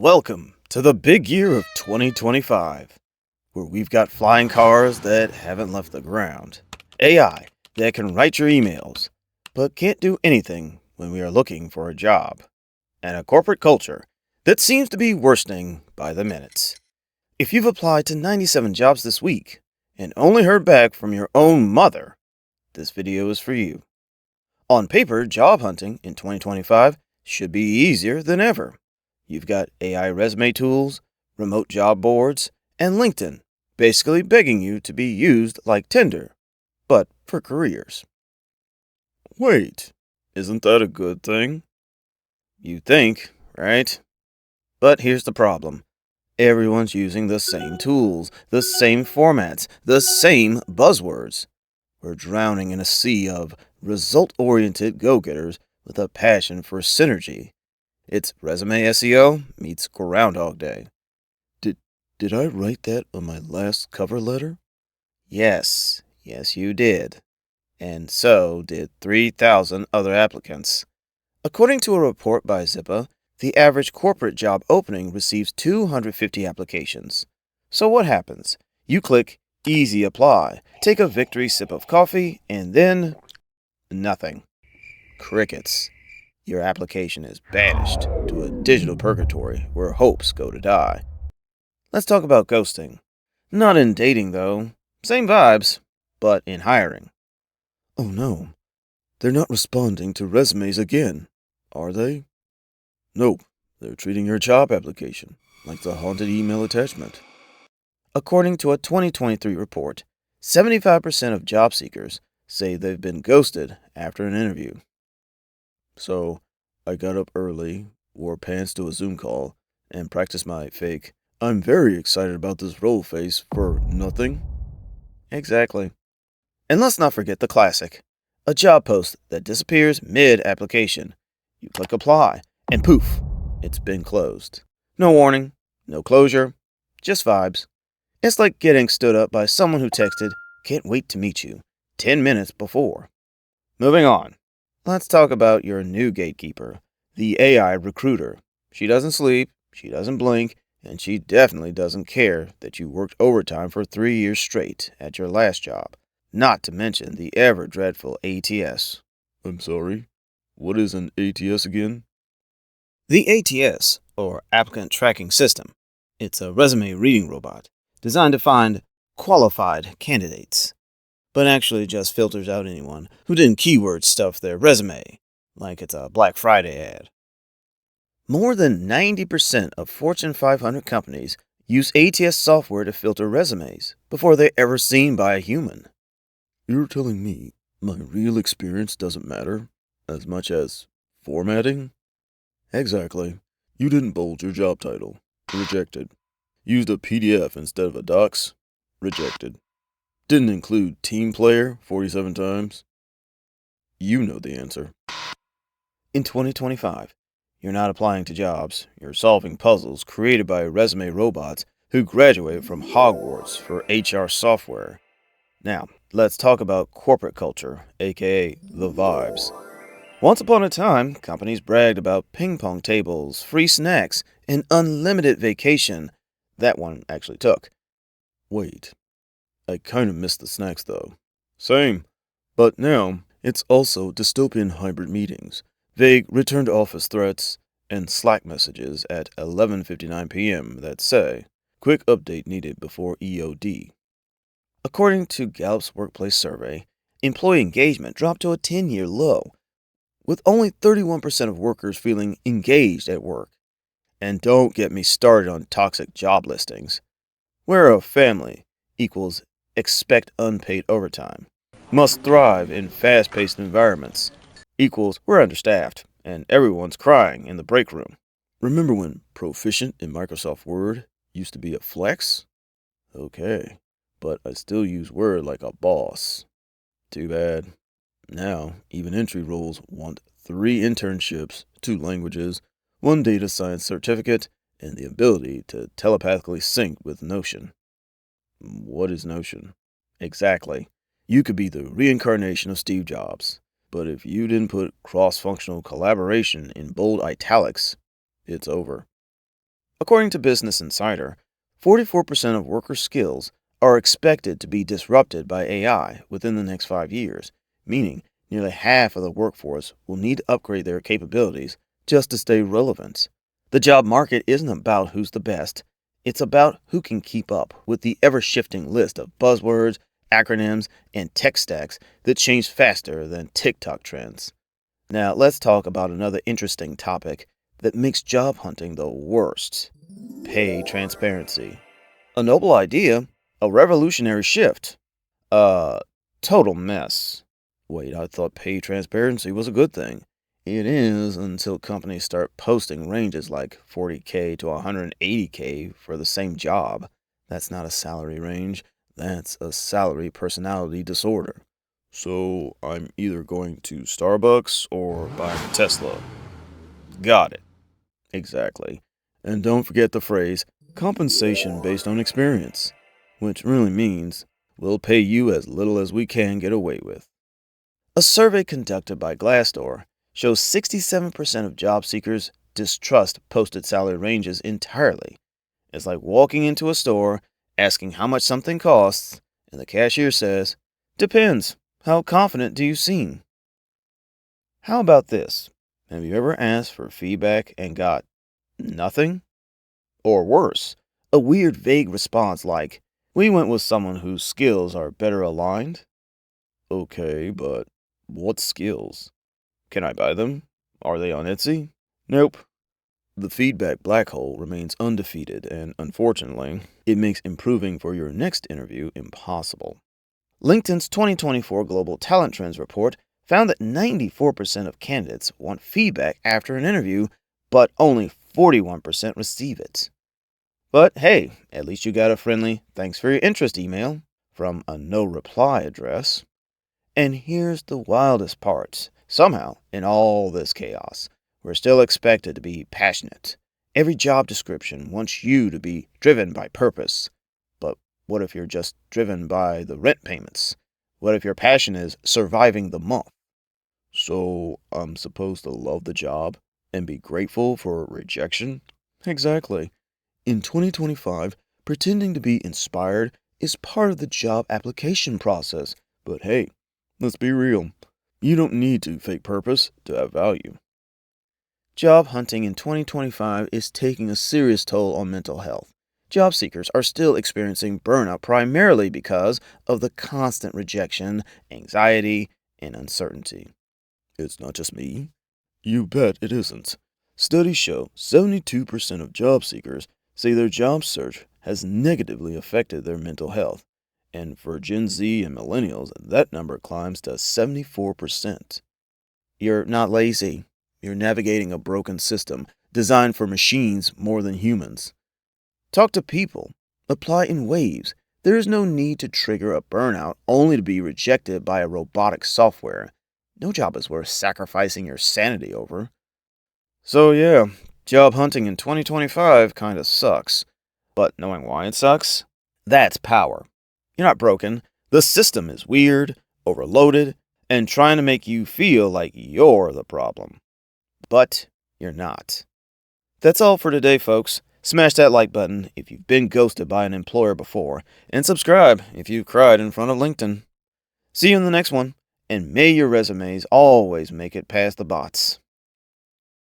Welcome to the big year of 2025, where we've got flying cars that haven't left the ground, AI that can write your emails, but can't do anything when we are looking for a job, and a corporate culture that seems to be worsening by the minute. If you've applied to 97 jobs this week and only heard back from your own mother, this video is for you. On paper, job hunting in 2025 should be easier than ever. You've got AI resume tools, remote job boards, and LinkedIn basically begging you to be used like Tinder, but for careers. Wait, isn't that a good thing? You think, right? But here's the problem. Everyone's using the same tools, the same formats, the same buzzwords. We're drowning in a sea of result-oriented go-getters with a passion for synergy. It's resume SEO meets Groundhog Day. Did I write that on my last cover letter? Yes, you did. And so did 3,000 other applicants. According to a report by Zippa, the average corporate job opening receives 250 applications. So what happens? You click Easy Apply, take a victory sip of coffee, and then nothing. Crickets. Your application is banished to a digital purgatory where hopes go to die. Let's talk about ghosting. Not in dating, though. Same vibes, but in hiring. Oh no, they're not responding to resumes again, are they? Nope, they're treating your job application like the haunted email attachment. According to a 2023 report, 75% of job seekers say they've been ghosted after an interview. So, I got up early, wore pants to a Zoom call, and practiced my fake, I'm very excited about this role face for nothing. Exactly. And let's not forget the classic, a job post that disappears mid-application. You click apply, and poof, it's been closed. No warning, no closure, just vibes. It's like getting stood up by someone who texted, can't wait to meet you, 10 minutes before. Moving on. Let's talk about your new gatekeeper, the AI recruiter. She doesn't sleep, she doesn't blink, and she definitely doesn't care that you worked overtime for 3 years straight at your last job, not to mention the ever-dreadful ATS. I'm sorry, what is an ATS again? The ATS, or Applicant Tracking System. It's a resume reading robot designed to find qualified candidates, but actually just filters out anyone who didn't keyword stuff their resume, like it's a Black Friday ad. More than 90% of Fortune 500 companies use ATS software to filter resumes before they're ever seen by a human. You're telling me my real experience doesn't matter as much as formatting? Exactly. You didn't bold your job title. Rejected. Used a PDF instead of a docs? Rejected. Didn't include team player 47 times? You know the answer. In 2025, you're not applying to jobs, you're solving puzzles created by resume robots who graduated from Hogwarts for HR software. Now, let's talk about corporate culture, aka the vibes. Once upon a time, companies bragged about ping pong tables, free snacks, and unlimited vacation. That one actually took. Wait, I kind of missed the snacks though. Same. But now, it's also dystopian hybrid meetings, vague return to office threats, and Slack messages at 11:59 p.m. that say, quick update needed before EOD. According to Gallup's workplace survey, employee engagement dropped to a 10-year low, with only 31% of workers feeling engaged at work. And don't get me started on toxic job listings. We're a family equals expect unpaid overtime. Must thrive in fast-paced environments equals we're understaffed and everyone's crying in the break room. Remember when proficient in Microsoft Word used to be a flex? Okay, but I still use Word like a boss. Too bad. Now, even entry roles want 3 internships, 2 languages, 1 data science certificate, and the ability to telepathically sync with Notion. What is Notion? Exactly. You could be the reincarnation of Steve Jobs, but if you didn't put cross-functional collaboration in bold italics, it's over. According to Business Insider, 44% of worker skills are expected to be disrupted by AI within the next 5 years, meaning nearly half of the workforce will need to upgrade their capabilities just to stay relevant. The job market isn't about who's the best, it's about who can keep up with the ever shifting list of buzzwords, acronyms, and tech stacks that change faster than TikTok trends. Now, let's talk about another interesting topic that makes job hunting the worst: pay transparency. A noble idea, a revolutionary shift, a total mess. Wait, I thought pay transparency was a good thing. It is until companies start posting ranges like 40K to 180K for the same job. That's not a salary range, that's a salary personality disorder. So I'm either going to Starbucks or buying a Tesla. Got it. Exactly. And don't forget the phrase compensation based on experience, which really means we'll pay you as little as we can get away with. A survey conducted by Glassdoor shows 67% of job seekers distrust posted salary ranges entirely. It's like walking into a store, asking how much something costs, and the cashier says, "Depends. How confident do you seem?" How about this? Have you ever asked for feedback and got nothing? Or worse, a weird vague response like, "We went with someone whose skills are better aligned." Okay, but what skills? Can I buy them? Are they on Etsy? Nope. The feedback black hole remains undefeated, and unfortunately, it makes improving for your next interview impossible. LinkedIn's 2024 Global Talent Trends report found that 94% of candidates want feedback after an interview, but only 41% receive it. But hey, at least you got a friendly "thanks for your interest" email from a no reply address. And here's the wildest part. Somehow, in all this chaos, we're still expected to be passionate. Every job description wants you to be driven by purpose. But what if you're just driven by the rent payments? What if your passion is surviving the month? So I'm supposed to love the job and be grateful for rejection? Exactly. In 2025, pretending to be inspired is part of the job application process. But hey, let's be real. You don't need to fake purpose to have value. Job hunting in 2025 is taking a serious toll on mental health. Job seekers are still experiencing burnout primarily because of the constant rejection, anxiety, and uncertainty. It's not just me. You bet it isn't. Studies show 72% of job seekers say their job search has negatively affected their mental health. And for Gen Z and millennials, that number climbs to 74%. You're not lazy. You're navigating a broken system designed for machines more than humans. Talk to people. Apply in waves. There is no need to trigger a burnout only to be rejected by a robotic software. No job is worth sacrificing your sanity over. So yeah, job hunting in 2025 kinda sucks. But knowing why it sucks? That's power. You're not broken. The system is weird, overloaded, and trying to make you feel like you're the problem. But you're not. That's all for today, folks. Smash that like button if you've been ghosted by an employer before, and subscribe if you've cried in front of LinkedIn. See you in the next one, and may your resumes always make it past the bots.